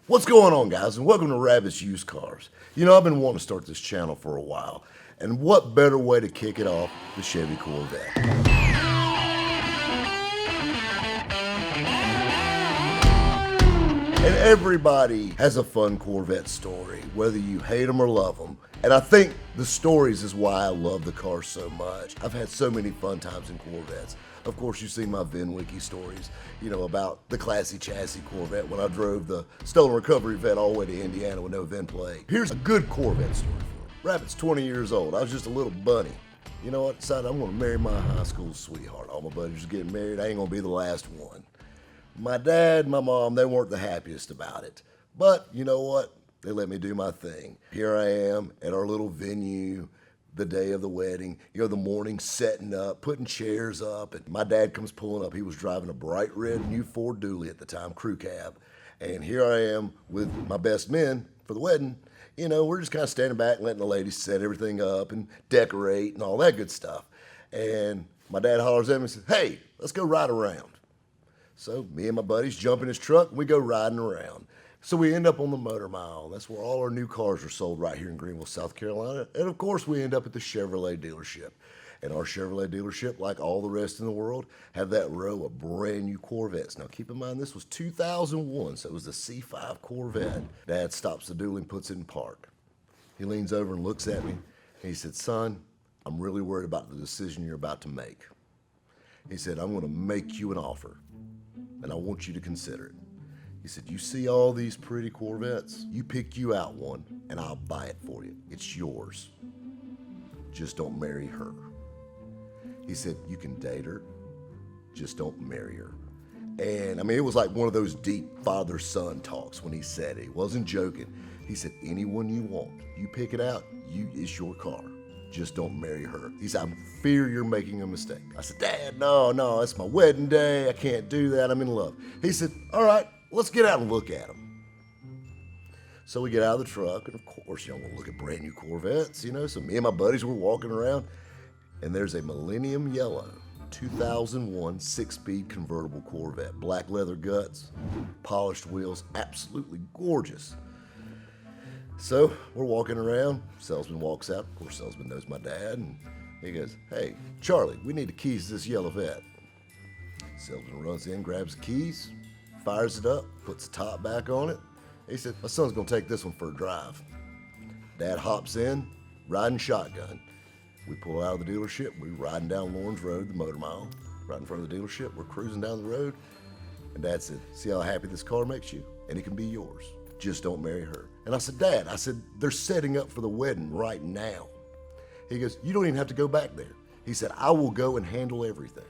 What's going on, guys, and welcome to Rabbit's Used Cars. You know, I've been wanting to start this channel for a while, and what better way to kick it off than Chevy Corvette. And everybody has a fun Corvette story, whether you hate them or love them. And I think the stories is why I love the car so much. I've had so many fun times in Corvettes. Of course, you've seen my VinWiki stories, you know, about the classy chassis Corvette when I drove the stolen recovery vet all the way to Indiana with no VIN plate. Here's a good Corvette story for you. Rabbit's 20 years old. I was just a little bunny. You know what? Decided I'm gonna marry my high school sweetheart. All my buddies are getting married. I ain't gonna be the last one. My dad, my mom, they weren't the happiest about it. But you know what? They let me do my thing. Here I am at our little venue, the day of the wedding, you know, the morning setting up, putting chairs up, and my dad comes pulling up. He was driving a bright red new Ford Dually at the time, crew cab. And here I am with my best men for the wedding. You know, we're just kind of standing back and letting the ladies set everything up and decorate and all that good stuff. And my dad hollers at me and says, "Hey, let's go ride around." So me and my buddies jump in his truck and we go riding around. So we end up on the Motor Mile. That's where all our new cars are sold right here in Greenville, South Carolina. And of course we end up at the Chevrolet dealership. And our Chevrolet dealership, like all the rest in the world, have that row of brand new Corvettes. Now keep in mind this was 2001, so it was the C5 Corvette. Dad stops the Dually and puts it in park. He leans over and looks at me and he said, "Son, I'm really worried about the decision you're about to make." He said, "I'm gonna make you an offer and I want you to consider it." He said, "You see all these pretty Corvettes? You pick you out one and I'll buy it for you. It's yours. Just don't marry her." He said, "You can date her, just don't marry her." And I mean, it was like one of those deep father-son talks when he said it. He wasn't joking. He said, "Anyone you want, you pick it out, it's your car. Just don't marry her." He said, "I fear you're making a mistake." I said, "Dad, no, it's my wedding day. I can't do that. I'm in love." He said, "All right, let's get out and look at them." So we get out of the truck, and of course, you know, we'll look at brand new Corvettes, you know. So me and my buddies were walking around, and there's a Millennium Yellow 2001 six-speed convertible Corvette. Black leather guts, polished wheels, absolutely gorgeous. So we're walking around, salesman walks out. Of course, salesman knows my dad, and he goes, "Hey, Charlie, we need the keys to this yellow vet." Salesman runs in, grabs the keys, fires it up, puts the top back on it. He said, "My son's gonna take this one for a drive." Dad hops in, riding shotgun. We pull out of the dealership, we're riding down Lawrence Road, the Motor Mile, right in front of the dealership. We're cruising down the road, and Dad said, "See how happy this car makes you? And it can be yours. Just don't marry her." And I said, "Dad," I said, "they're setting up for the wedding right now." He goes, "You don't even have to go back there." He said, "I will go and handle everything."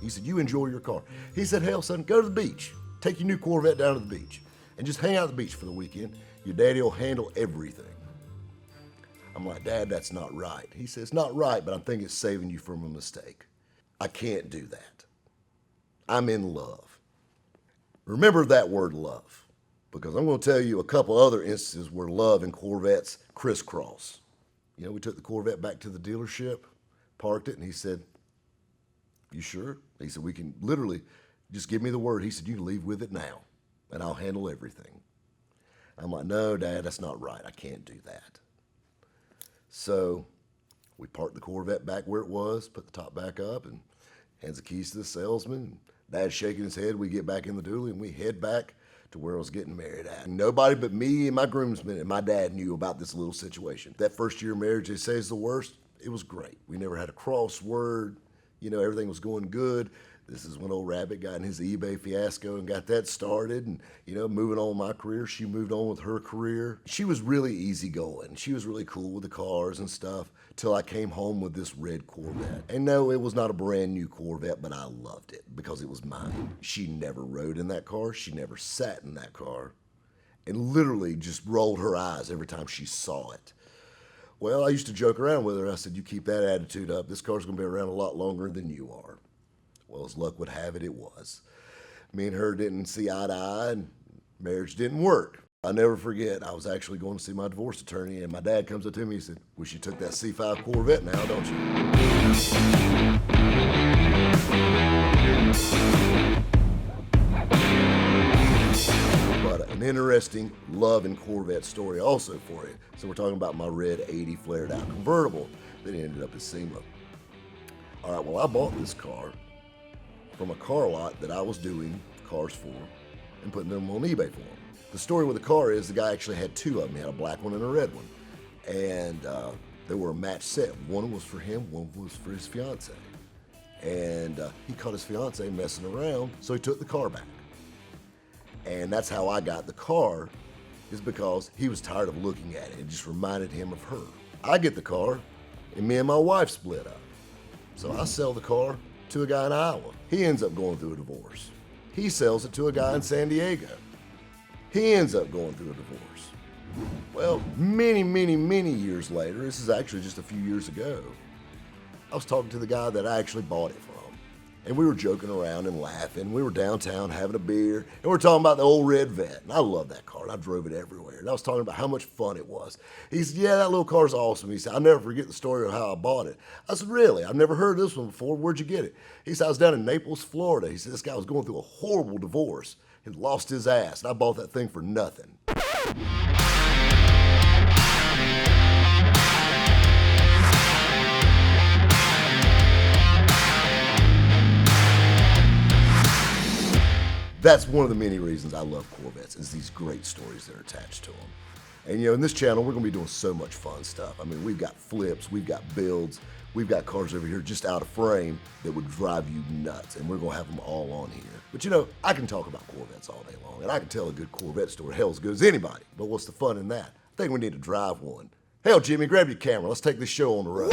He said, "You enjoy your car." He said, "Hell, son, go to the beach. Take your new Corvette down to the beach and just hang out at the beach for the weekend. Your daddy will handle everything." I'm like, "Dad, that's not right." He says, "It's not right, but I think it's saving you from a mistake." I can't do that. I'm in love. Remember that word love, because I'm going to tell you a couple other instances where love and Corvettes crisscross. You know, we took the Corvette back to the dealership, parked it, and he said, "You sure?" He said, "We can literally just give me the word." He said, "You can leave with it now, and I'll handle everything." I'm like, "No, Dad, that's not right. I can't do that." So we parked the Corvette back where it was, put the top back up, and hands the keys to the salesman. Dad's shaking his head. We get back in the Dually, and we head back to where I was getting married at. Nobody but me and my groomsmen and my dad knew about this little situation. That first year of marriage, they say, is the worst. It was great. We never had a crossword. You know, everything was going good. This is when old Rabbit got in his eBay fiasco and got that started, and, you know, moving on with my career. She moved on with her career. She was really easygoing. She was really cool with the cars and stuff till I came home with this red Corvette. And no, it was not a brand new Corvette, but I loved it because it was mine. She never rode in that car. She never sat in that car, and literally just rolled her eyes every time she saw it. Well, I used to joke around with her. I said, "You keep that attitude up, this car's gonna be around a lot longer than you are." Well, as luck would have it, it was. Me and her didn't see eye to eye, and marriage didn't work. I'll never forget, I was actually going to see my divorce attorney, and my dad comes up to me and said, "Wish you took that C5 Corvette now, don't you?" But an interesting love and Corvette story also for you. So we're talking about my red 80 flared out convertible that ended up at SEMA. All right, well, I bought this car from a car lot that I was doing cars for and putting them on eBay for them. The story with the car is the guy actually had two of them. He had a black one and a red one. And they were a match set. One was for him, one was for his fiance. And he caught his fiance messing around, so he took the car back. And that's how I got the car, is because he was tired of looking at it. It just reminded him of her. I get the car, and me and my wife split up. So I sell the car to a guy in Iowa. He ends up going through a divorce. He sells it to a guy in San Diego. He ends up going through a divorce. Well, many, many, many years later, this is actually just a few years ago, I was talking to the guy that I actually bought it from. And we were joking around and laughing. We were downtown having a beer, and we were talking about the old red Vet. And I love that car, and I drove it everywhere. And I was talking about how much fun it was. He said, yeah, that little car's awesome. He said, I'll never forget the story of how I bought it. I said, really? I've never heard this one before. Where'd you get it? He said, I was down in Naples, Florida. He said, this guy was going through a horrible divorce. He lost his ass, and I bought that thing for nothing. That's one of the many reasons I love Corvettes, is these great stories that are attached to them. And you know, in this channel, we're gonna be doing so much fun stuff. I mean, we've got flips, we've got builds, we've got cars over here just out of frame that would drive you nuts, and we're gonna have them all on here. But you know, I can talk about Corvettes all day long, and I can tell a good Corvette story hell as good as anybody. But what's the fun in that? I think we need to drive one. Hell, Jimmy, grab your camera. Let's take this show on the road.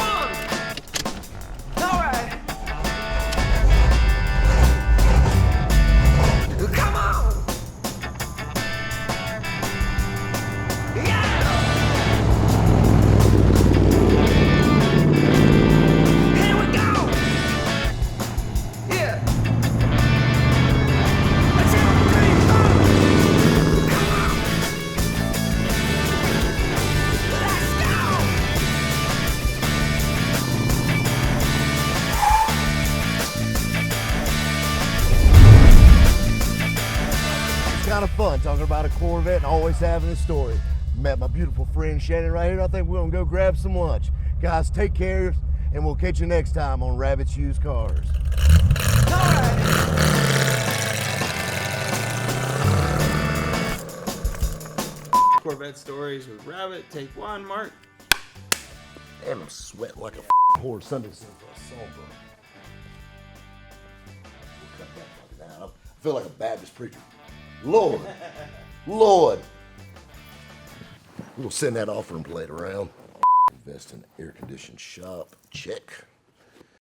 Kind of fun talking about a Corvette and always having a story. Met my beautiful friend Shannon right here. I think we're gonna go grab some lunch. Guys, take care, and we'll catch you next time on Rabbit's Used Cars. Corvette stories with Rabbit. Take one, Mark. Damn, I'm sweating like a poor Sunday school for a song, bro. We'll cut that fucking out. I feel like a Baptist preacher. Lord, Lord. We'll send that offering plate around. Invest in an air-conditioned shop. Check.